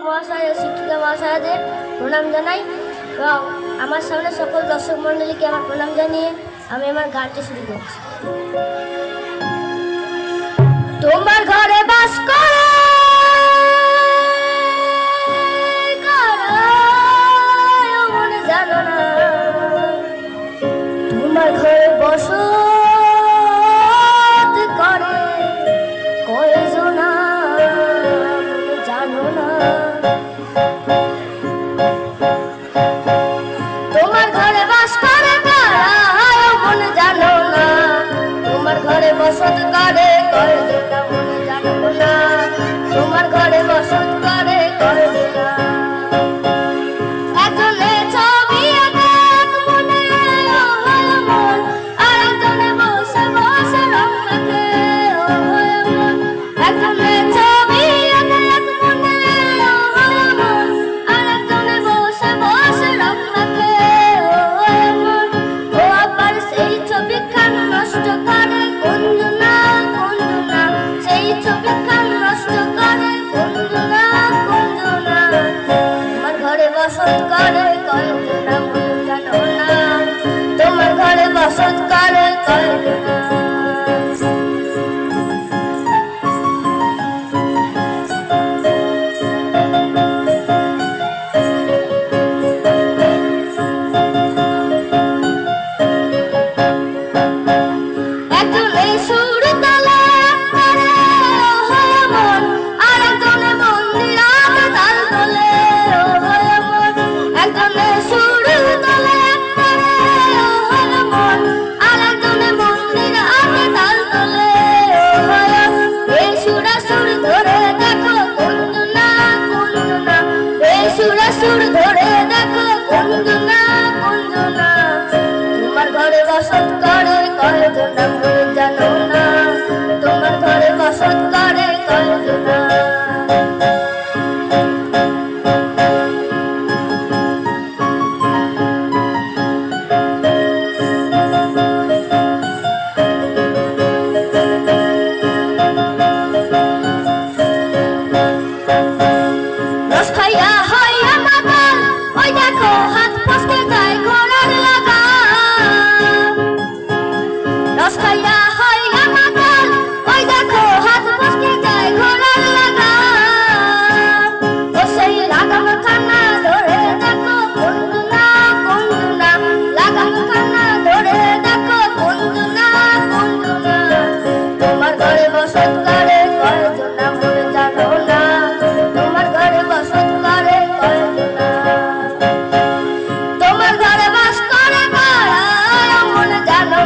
মহাশয় ও শিক্ষিকা মহাশয়দের প্রণাম জানাই এবং আমার সামনে সকল দর্শক মণ্ডলীকে আমার প্রণাম জানিয়ে আমি আমার গানটি শুরু করছি। তোমার ঘরে বাস করে মনে জানো না, তোমার ঘরে বসত করে কয়জনা মনে জানো না, তোমার ঘরে বাস করে মনে জানো না, তোমার ঘরে বসত করে কয়জনা মনে জানো না, তোমার ঘরে বসত করে কয়জনা। একজনে ছবি আঁকে এক মনে মন, আর একজনে বসে বসে রং মাখে মন। একজনে ছবি আঁকে এক মনে মন, আর একজনে বসে বসে রং মাখে মন। ও আবার সেই ছবি খান নষ্ট করে কুঞ্জনা কুঞ্জনা, সেই ছবি খান নষ্ট করে কুঞ্জনা কুঞ্জনা। তোমার ঘরে বসত করে কয়জনা মনে জানো না, তোমার ঘরে বসত করে কয়জনা। একজনে সুর তালে করে মন, আর একজনে মন্দিরাতে তাল তোলে মন। একজনে সুর তালে করে মন, আর একজনে মন্দিরাতে তাল তোলে। এই সুরা সুর ধরে দেখো কুঞ্জনা কুঞ্জনা, এই সুরা সুর ধরে দেখো কুঞ্জনা কুঞ্জনা। তোমার ঘরে বসত করে কয়জনা মনে জানো না, তোমার ঘরে বসত করে কয়জনা। রস খাইয়া হইয়া মাতাল, ওই দেখো হাত ফসকে যায় ঘোড়ার লাগা। রস খাইয়া হইয়া মাতাল, ওই দেখো হাত ফসকে যায় ঘোড়ার লাগা। ও সেই লাগাম খানা ধরে দেখো কুঞ্জনা কুঞ্জনা, লাগাম খানা ধরে দেখো কুঞ্জনা কুঞ্জনা। তোমার ঘরে বসত করে কয়জনা মনে জানো না, তোমার ঘরে বসত করে কয়জনা। তোমার ঘরে বাস করে কারা মনে জানো